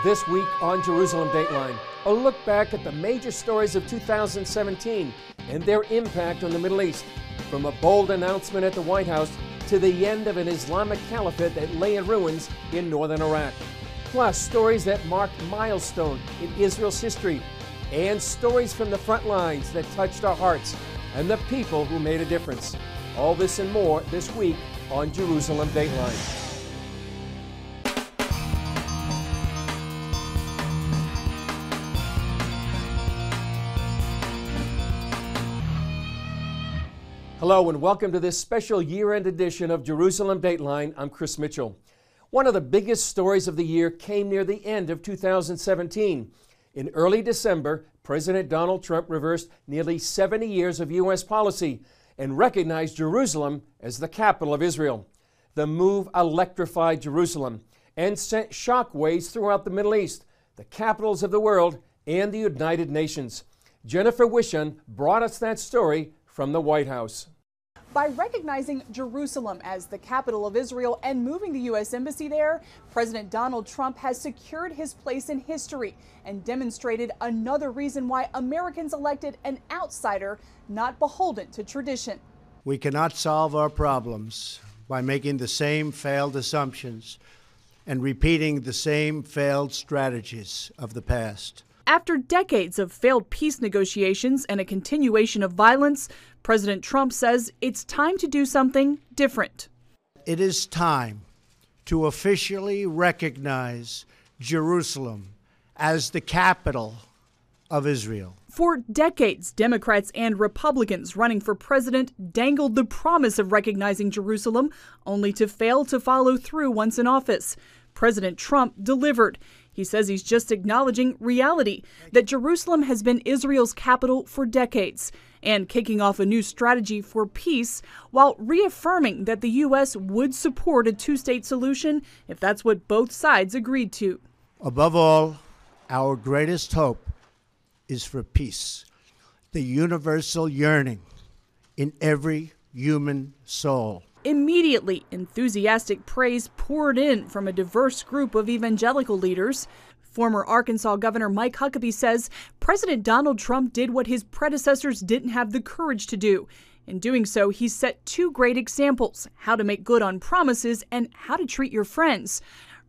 This week on Jerusalem Dateline, a look back at the major stories of 2017 and their impact on the Middle East, from a bold announcement at the White House to the end of an Islamic caliphate that lay in ruins in northern Iraq. Plus, stories that marked milestone in Israel's history, and stories from the front lines that touched our hearts and the people who made a difference. All this and more this week on Jerusalem Dateline. Hello and welcome to this special year-end edition of Jerusalem Dateline. I'm Chris Mitchell. One of the biggest stories of the year came near the end of 2017. In early December, President Donald Trump reversed nearly 70 years of U.S. policy and recognized Jerusalem as the capital of Israel. The move electrified Jerusalem and sent shockwaves throughout the Middle East, the capitals of the world, and the United Nations. Jennifer Wishon brought us that story from the White House. By recognizing Jerusalem as the capital of Israel and moving the U.S. Embassy there, President Donald Trump has secured his place in history and demonstrated another reason why Americans elected an outsider not beholden to tradition. We cannot solve our problems by making the same failed assumptions and repeating the same failed strategies of the past. After decades of failed peace negotiations and a continuation of violence, President Trump says it's time to do something different. It is time to officially recognize Jerusalem as the capital of Israel. For decades, Democrats and Republicans running for president dangled the promise of recognizing Jerusalem, only to fail to follow through once in office. President Trump delivered. He says he's just acknowledging reality, that Jerusalem has been Israel's capital for decades, and kicking off a new strategy for peace while reaffirming that the U.S. would support a two-state solution if that's what both sides agreed to. Above all, our greatest hope is for peace, the universal yearning in every human soul. Immediately, enthusiastic praise poured in from a diverse group of evangelical leaders. Former Arkansas Governor Mike Huckabee says President Donald Trump did what his predecessors didn't have the courage to do. In doing so, he set two great examples: how to make good on promises and how to treat your friends.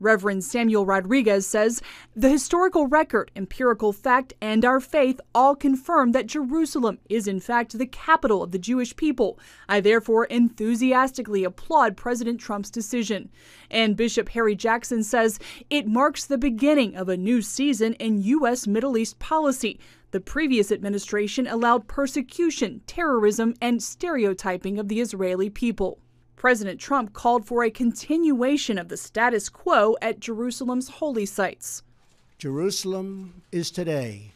Reverend Samuel Rodriguez says the historical record, empirical fact, and our faith all confirm that Jerusalem is in fact the capital of the Jewish people. I therefore enthusiastically applaud President Trump's decision. And Bishop Harry Jackson says it marks the beginning of a new season in U.S. Middle East policy. The previous administration allowed persecution, terrorism, and stereotyping of the Israeli people. President Trump called for a continuation of the status quo at Jerusalem's holy sites. Jerusalem is today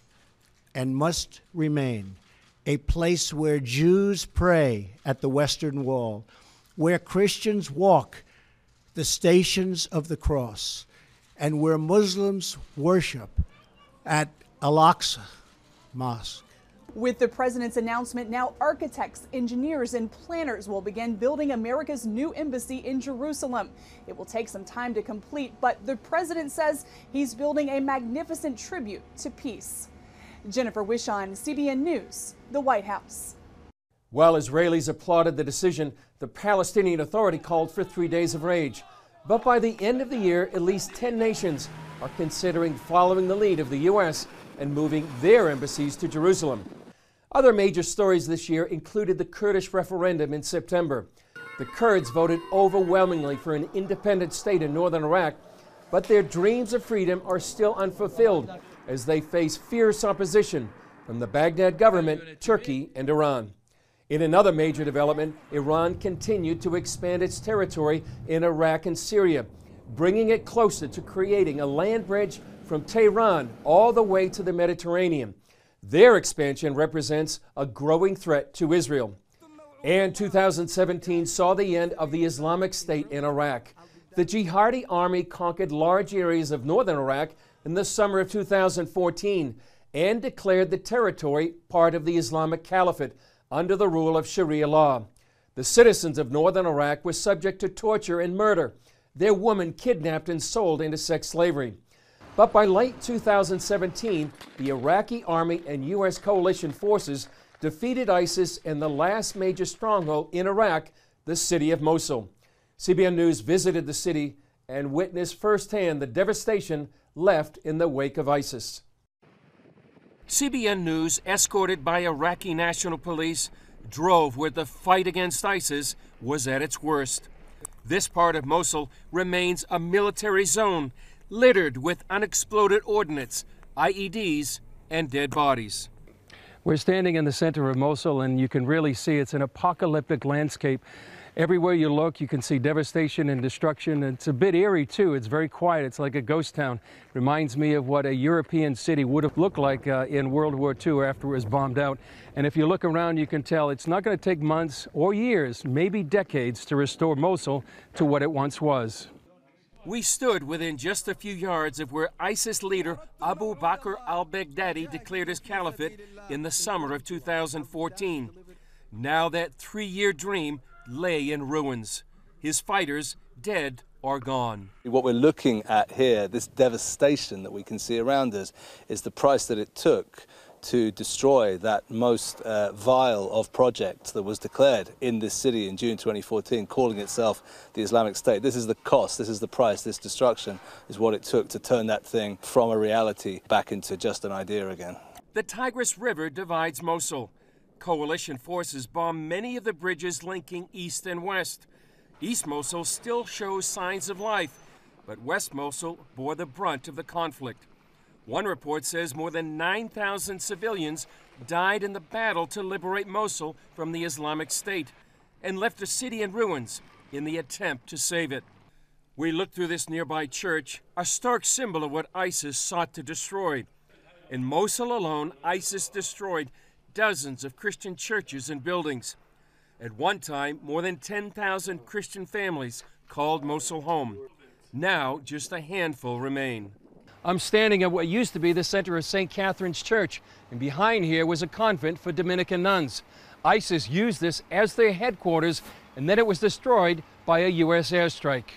and must remain a place where Jews pray at the Western Wall, where Christians walk the stations of the cross, and where Muslims worship at Al-Aqsa Mosque. With the president's announcement, now architects, engineers, and planners will begin building America's new embassy in Jerusalem. It will take some time to complete, but the president says he's building a magnificent tribute to peace. Jennifer Wishon, CBN News, the White House. While Israelis applauded the decision, the Palestinian Authority called for 3 days of rage. But by the end of the year, at least 10 nations are considering following the lead of the U.S. and moving their embassies to Jerusalem. Other major stories this year included the Kurdish referendum in September. The Kurds voted overwhelmingly for an independent state in northern Iraq, but their dreams of freedom are still unfulfilled as they face fierce opposition from the Baghdad government, Turkey, and Iran. In another major development, Iran continued to expand its territory in Iraq and Syria, bringing it closer to creating a land bridge from Tehran all the way to the Mediterranean. Their expansion represents a growing threat to Israel. And 2017 saw the end of the Islamic State in Iraq. The jihadi army conquered large areas of northern Iraq in the summer of 2014 and declared the territory part of the Islamic Caliphate under the rule of Sharia law. The citizens of northern Iraq were subject to torture and murder, their women kidnapped and sold into sex slavery. But by late 2017, the Iraqi army and U.S. coalition forces defeated ISIS in the last major stronghold in Iraq, the city of Mosul. CBN News visited the city and witnessed firsthand the devastation left in the wake of ISIS. CBN News, escorted by Iraqi National Police, drove where the fight against ISIS was at its worst. This part of Mosul remains a military zone, littered with unexploded ordnance, IEDs, and dead bodies. We're standing in the center of Mosul, and you can really see it's an apocalyptic landscape. Everywhere you look, you can see devastation and destruction. It's a bit eerie, too. It's very quiet. It's like a ghost town. Reminds me of what a European city would have looked like in World War II after it was bombed out. And if you look around, you can tell it's not going to take months or years, maybe decades, to restore Mosul to what it once was. We stood within just a few yards of where ISIS leader Abu Bakr al-Baghdadi declared his caliphate in the summer of 2014. Now that three-year dream lay in ruins. His fighters, dead or gone. What we're looking at here, this devastation that we can see around us, is the price that it took to destroy that most vile of projects that was declared in this city in June 2014, calling itself the Islamic State. This is the cost, this is the price, this destruction is what it took to turn that thing from a reality back into just an idea again. The Tigris River divides Mosul. Coalition forces bomb many of the bridges linking east and west. East Mosul still shows signs of life, but West Mosul bore the brunt of the conflict. One report says more than 9,000 civilians died in the battle to liberate Mosul from the Islamic State and left the city in ruins in the attempt to save it. We looked through this nearby church, a stark symbol of what ISIS sought to destroy. In Mosul alone, ISIS destroyed dozens of Christian churches and buildings. At one time, more than 10,000 Christian families called Mosul home. Now, just a handful remain. I'm standing at what used to be the center of St. Catherine's Church, and behind here was a convent for Dominican nuns. ISIS used this as their headquarters, and then it was destroyed by a U.S. airstrike.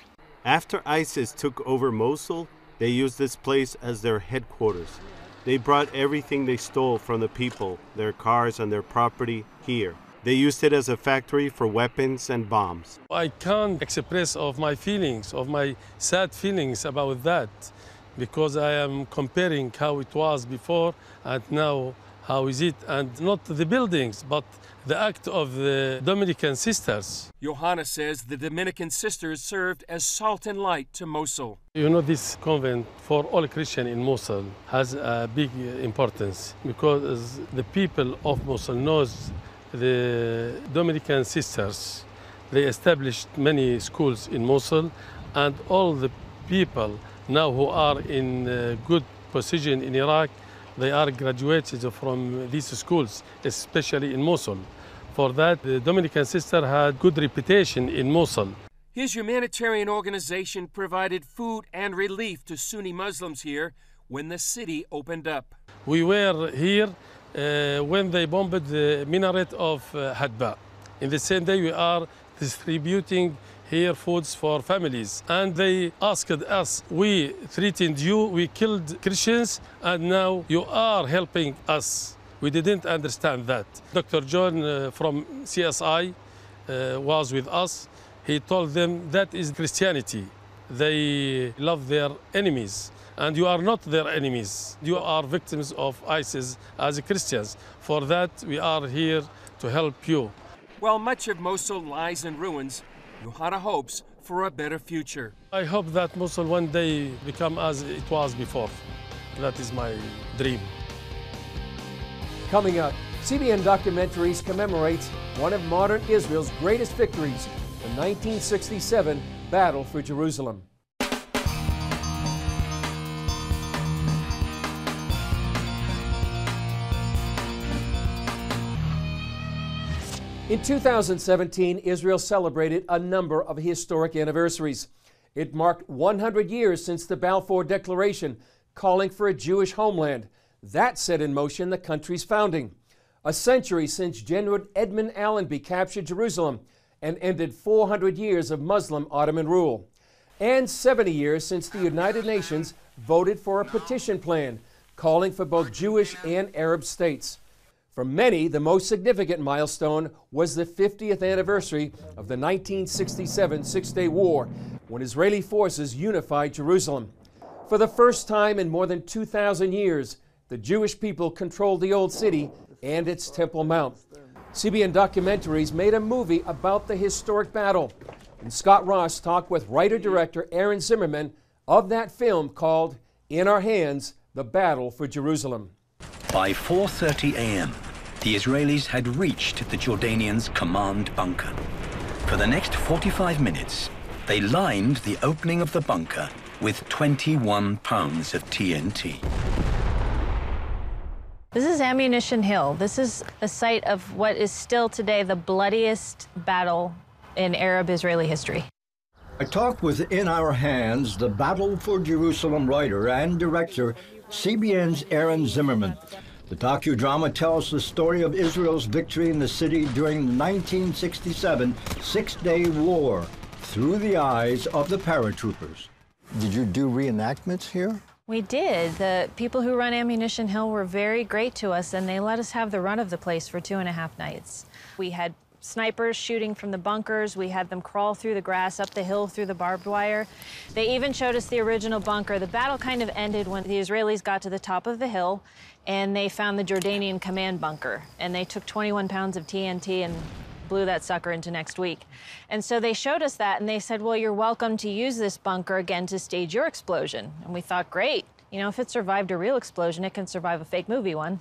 After ISIS took over Mosul, they used this place as their headquarters. They brought everything they stole from the people, their cars and their property, here. They used it as a factory for weapons and bombs. I can't express of my feelings, of my sad feelings about that, because I am comparing how it was before and now how is it, and not the buildings, but the act of the Dominican sisters. Johanna says the Dominican sisters served as salt and light to Mosul. You know, this convent for all Christians in Mosul has a big importance because the people of Mosul knows the Dominican sisters. They established many schools in Mosul, and all the people now who are in a good position in Iraq, they are graduated from these schools, especially in Mosul. For that, the Dominican sister had good reputation in Mosul. His humanitarian organization provided food and relief to Sunni Muslims here when the city opened up. We were here when they bombed the minaret of Hadba. In the same day, we are distributing here foods for families. And they asked us, we threatened you, we killed Christians, and now you are helping us. We didn't understand that. Dr. John from CSI was with us. He told them that is Christianity. They love their enemies, and you are not their enemies. You are victims of ISIS as Christians. For that, we are here to help you. While much of Mosul lies in ruins, Johanna hopes for a better future. I hope that Mosul one day become as it was before. That is my dream. Coming up, CBN Documentaries commemorates one of modern Israel's greatest victories, the 1967 Battle for Jerusalem. In 2017, Israel celebrated a number of historic anniversaries. It marked 100 years since the Balfour Declaration, calling for a Jewish homeland. That set in motion the country's founding. A century since General Edmund Allenby captured Jerusalem and ended 400 years of Muslim Ottoman rule. and 70 years since the United Nations voted for a petition plan calling for both Jewish and Arab states. For many, the most significant milestone was the 50th anniversary of the 1967 Six-Day War, when Israeli forces unified Jerusalem. For the first time in more than 2,000 years, the Jewish people controlled the Old City and its Temple Mount. CBN Documentaries made a movie about the historic battle, and Scott Ross talked with writer-director Aaron Zimmerman of that film called In Our Hands, The Battle for Jerusalem. By 4:30 a.m., the Israelis had reached the Jordanians' command bunker. For the next 45 minutes, they lined the opening of the bunker with 21 pounds of TNT. This is Ammunition Hill. This is a site of what is still today the bloodiest battle in Arab-Israeli history. I talked with In Our Hands, the Battle for Jerusalem writer and director, CBN's Aaron Zimmerman. The docudrama tells the story of Israel's victory in the city during the 1967 Six-Day War through the eyes of the paratroopers. Did you do reenactments here? We did. The people who run Ammunition Hill were very great to us, and they let us have the run of the place for 2.5 nights. We had snipers shooting from the bunkers. We had them crawl through the grass, up the hill, through the barbed wire. They even showed us the original bunker. The battle kind of ended when the Israelis got to the top of the hill, and they found the Jordanian command bunker. And they took 21 pounds of TNT and blew that sucker into next week. And so they showed us that, and they said, well, you're welcome to use this bunker again to stage your explosion. And we thought, great. You know, if it survived a real explosion, it can survive a fake movie one.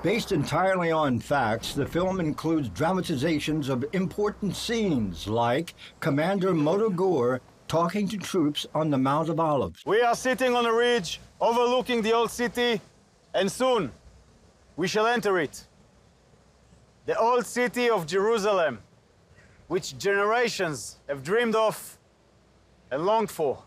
Based entirely on facts, the film includes dramatizations of important scenes like Commander Motogur talking to troops on the Mount of Olives. We are sitting on a ridge overlooking the old city, and soon we shall enter it. The old city of Jerusalem, which generations have dreamed of and longed for.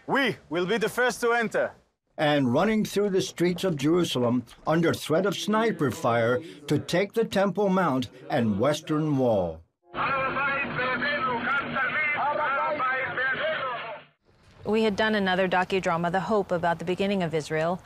We will be the first to enter. And running through the streets of Jerusalem under threat of sniper fire to take the Temple Mount and Western Wall. We had done another docudrama, The Hope, about the beginning of Israel.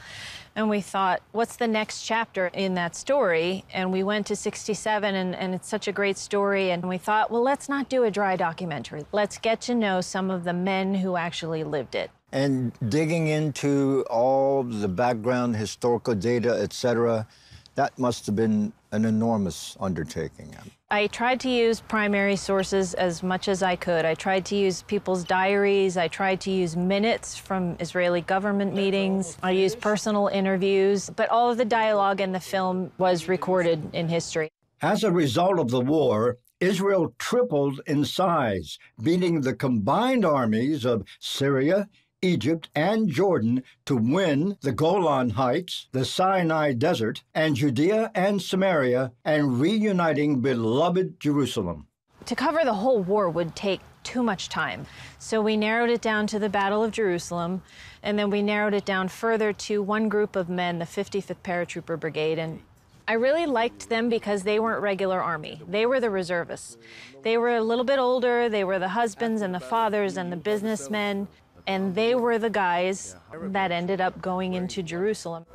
And we thought, what's the next chapter in that story? And we went to 67, and it's such a great story. And we thought, well, let's not do a dry documentary. Let's get to know some of the men who actually lived it. And digging into all the background, historical data, etc., that must have been an enormous undertaking. I tried to use primary sources as much as I could. I tried to use people's diaries. I tried to use minutes from Israeli government meetings. I used personal interviews, but all of the dialogue in the film was recorded in history. As a result of the war, Israel tripled in size, beating the combined armies of Syria, Egypt, and Jordan to win the Golan Heights, the Sinai Desert, and Judea and Samaria, and reuniting beloved Jerusalem. To cover the whole war would take too much time. So we narrowed it down to the Battle of Jerusalem, and then we narrowed it down further to one group of men, the 55th Paratrooper Brigade. And I really liked them because they weren't regular army. They were the reservists. They were a little bit older. They were the husbands and the fathers and the businessmen. And they were the guys that ended up going into Jerusalem.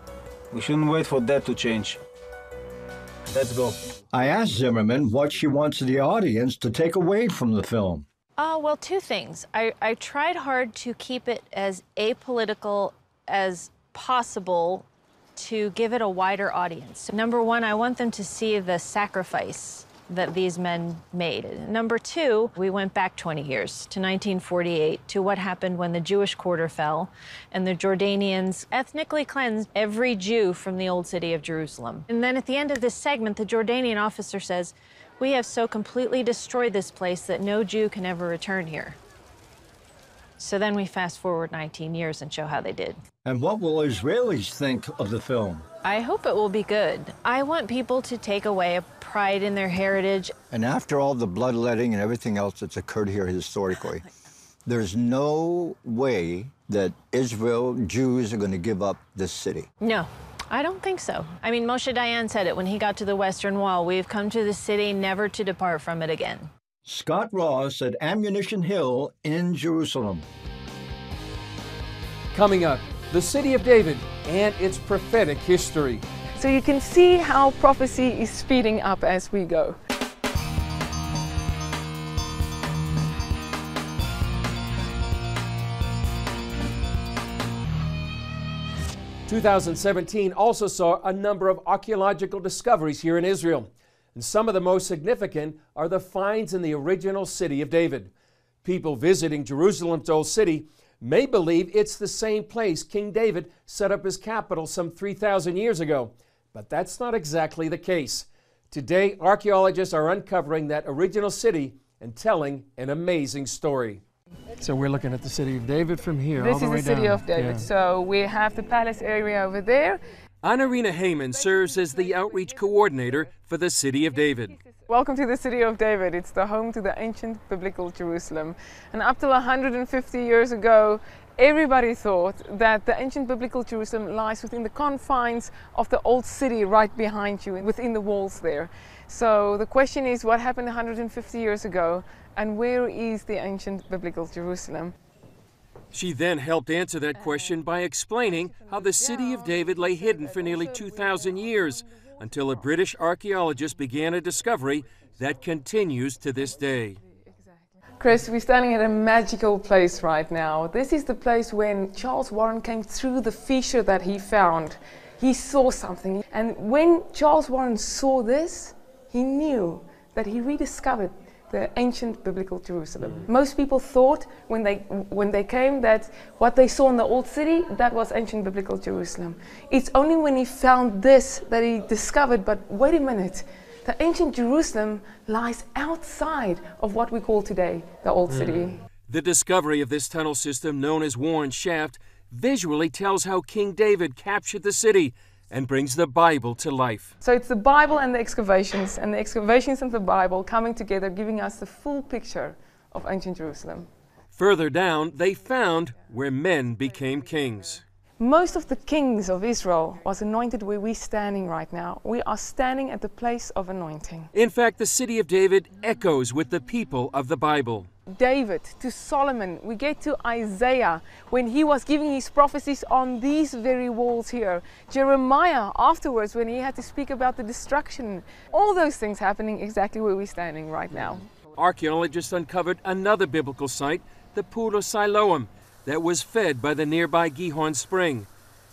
We shouldn't wait for that to change. Let's go. I asked Zimmerman what she wants the audience to take away from the film. Well, two things. I tried hard to keep it as apolitical as possible to give it a wider audience. Number one, I want them to see the sacrifice that these men made. Number two, we went back 20 years to 1948 to what happened when the Jewish quarter fell and the Jordanians ethnically cleansed every Jew from the old city of Jerusalem. And then at the end of this segment, the Jordanian officer says, "We have so completely destroyed this place that no Jew can ever return here." So then we fast forward 19 years and show how they did. And what will Israelis think of the film? I hope it will be good. I want people to take away a pride in their heritage. And after all the bloodletting and everything else that's occurred here historically, there's no way that Israel, Jews are going to give up this city. No, I don't think so. I mean, Moshe Dayan said it when he got to the Western Wall. We've come to the city never to depart from it again. Scott Ross at Ammunition Hill in Jerusalem. Coming up, the city of David and its prophetic history. So you can see how prophecy is speeding up as we go. 2017 also saw a number of archaeological discoveries here in Israel. And some of the most significant are the finds in the original city of David. People visiting Jerusalem's old city may believe it's the same place King David set up his capital some 3,000 years ago, but that's not exactly the case. Today, archaeologists are uncovering that original city and telling an amazing story. So we're looking at the city of David from here. This is the city of David. Yeah. So we have the palace area over there. Anarina Heyman serves as the outreach coordinator for the city of David. Welcome to the city of David. It's the home to the ancient biblical Jerusalem. And up till 150 years ago, everybody thought that the ancient biblical Jerusalem lies within the confines of the old city right behind you, within the walls there. So the question is, what happened 150 years ago, and where is the ancient biblical Jerusalem? She then helped answer that question by explaining how the city of David lay hidden for nearly 2,000 years, until a British archaeologist began a discovery that continues to this day. Chris, we're standing at a magical place right now. This is the place when Charles Warren came through the fissure that he found. He saw something, and when Charles Warren saw this, he knew that he rediscovered the ancient biblical Jerusalem. Most people thought when they came that what they saw in the old city, that was ancient biblical Jerusalem. It's only when he found this that he discovered, but wait a minute, the ancient Jerusalem lies outside of what we call today the old city. The discovery of this tunnel system known as Warren Shaft visually tells how King David captured the city and brings the Bible to life. So it's the Bible and the excavations and the Bible coming together, giving us the full picture of ancient Jerusalem. Further down, they found where men became kings. Most of the kings of Israel was anointed where we're standing right now. We are standing at the place of anointing. In fact, the city of David echoes with the people of the Bible. David to Solomon, we get to Isaiah when he was giving his prophecies on these very walls here. Jeremiah afterwards when he had to speak about the destruction. All those things happening exactly where we're standing right now. Archaeologists uncovered another biblical site, the Pool of Siloam, that was fed by the nearby Gihon Spring.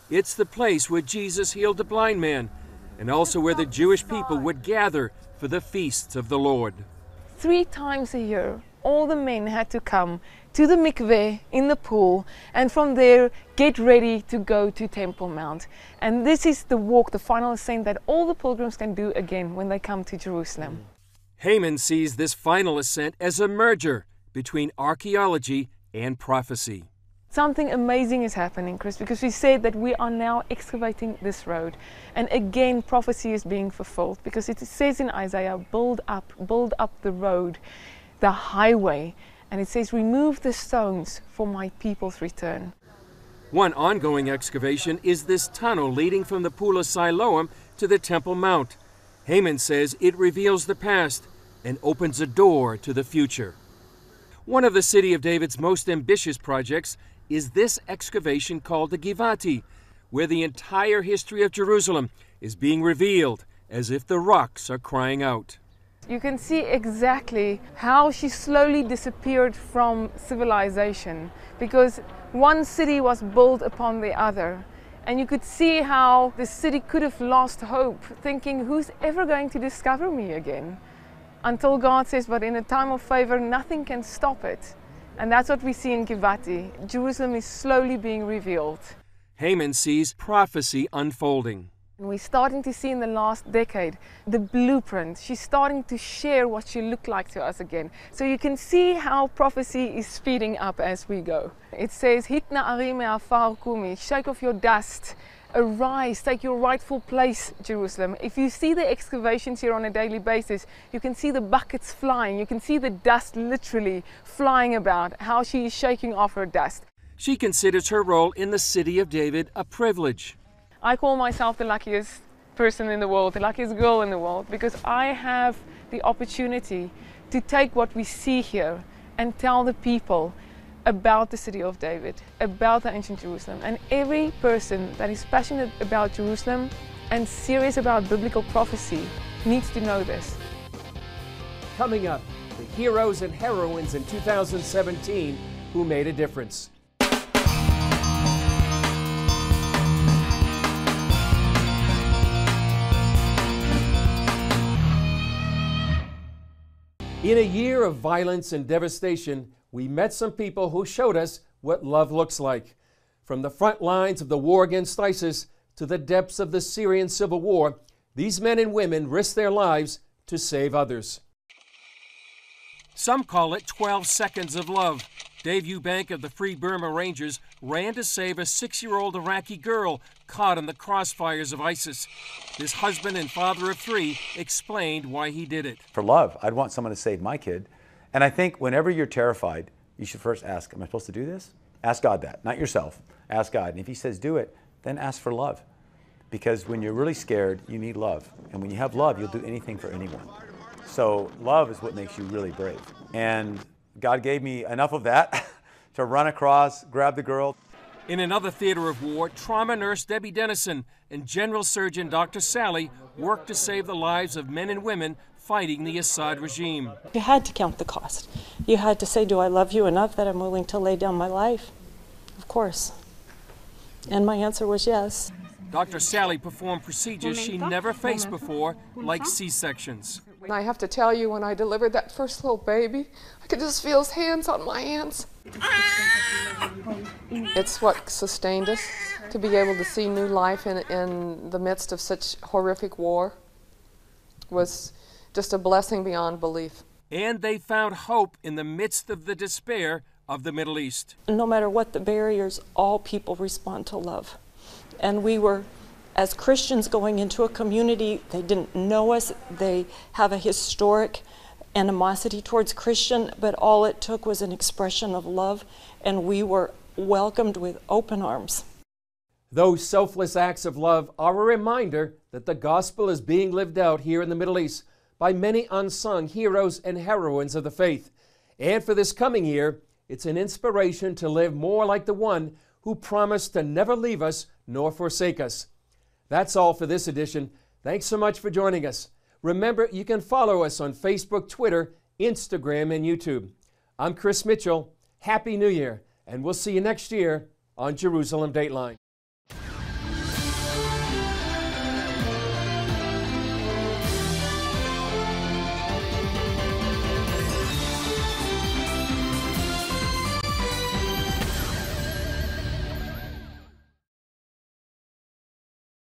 It's the place where Jesus healed the blind man, and also where the Jewish people would gather for the feasts of the Lord. 3 times a year, all the men had to come to the mikveh in the pool, and from there get ready to go to Temple Mount. And this is the walk, the final ascent that all the pilgrims can do again when they come to Jerusalem. Heyman sees this final ascent as a merger between archaeology and prophecy. Something amazing is happening, Chris, because we said that we are now excavating this road. And again, prophecy is being fulfilled, because it says in Isaiah, build up the road, the highway. And it says, remove the stones for my people's return. One ongoing excavation is this tunnel leading from the Pool of Siloam to the Temple Mount. Heyman says it reveals the past and opens a door to the future. One of the city of David's most ambitious projects is this excavation called the Givati, where the entire history of Jerusalem is being revealed as if the rocks are crying out. You can see exactly how she slowly disappeared from civilization, because one city was built upon the other. And you could see how the city could have lost hope, thinking, who's ever going to discover me again? Until God says, but in a time of favor, nothing can stop it. And that's what we see in Givati. Jerusalem is slowly being revealed. Heyman sees prophecy unfolding. And we're starting to see in the last decade the blueprint. She's starting to share what she looked like to us again. So you can see how prophecy is speeding up as we go. It says, Hit na'ari me'afar kumi, shake off your dust. Arise, take your rightful place, Jerusalem. If you see the excavations here on a daily basis, you can see the buckets flying. You can see the dust literally flying about, how she is shaking off her dust. She considers her role in the city of David a privilege. I call myself the luckiest person in the world, the luckiest girl in the world, because I have the opportunity to take what we see here and tell the people about the city of David, about the ancient Jerusalem. And every person that is passionate about Jerusalem and serious about biblical prophecy needs to know this. Coming up, the heroes and heroines in 2017 who made a difference. In a year of violence and devastation, we met some people who showed us what love looks like. From the front lines of the war against ISIS to the depths of the Syrian civil war, these men and women risked their lives to save others. Some call it 12 seconds of love. Dave Eubank of the Free Burma Rangers ran to save a 6-year-old Iraqi girl caught in the crossfires of ISIS. This husband and father of 3 explained why he did it. For love, I'd want someone to save my kid. And I think whenever you're terrified, you should first ask, am I supposed to do this? Ask God that, not yourself. Ask God. And if he says do it, then ask for love. Because when you're really scared, you need love. And when you have love, you'll do anything for anyone. So love is what makes you really brave. And God gave me enough of that to run across, grab the girl. In another theater of war, trauma nurse Debbie Dennison and general surgeon Dr. Sally worked to save the lives of men and women fighting the Assad regime. You had to count the cost. You had to say, do I love you enough that I'm willing to lay down my life? Of course. And my answer was yes. Dr. Sally performed procedures she never faced before, like C-sections. I have to tell you, when I delivered that first little baby, I could just feel his hands on my hands. It's what sustained us, to be able to see new life in the midst of such horrific war was just a blessing beyond belief. And they found hope in the midst of the despair of the Middle East. No matter what the barriers, all people respond to love. And we were, as Christians, going into a community, they didn't know us, they have a historic animosity towards Christian, but all it took was an expression of love, and we were welcomed with open arms. Those selfless acts of love are a reminder that the gospel is being lived out here in the Middle East by many unsung heroes and heroines of the faith. And for this coming year, it's an inspiration to live more like the one who promised to never leave us nor forsake us. That's all for this edition. Thanks so much for joining us. Remember, you can follow us on Facebook, Twitter, Instagram, and YouTube. I'm Chris Mitchell. Happy New Year, and we'll see you next year on Jerusalem Dateline.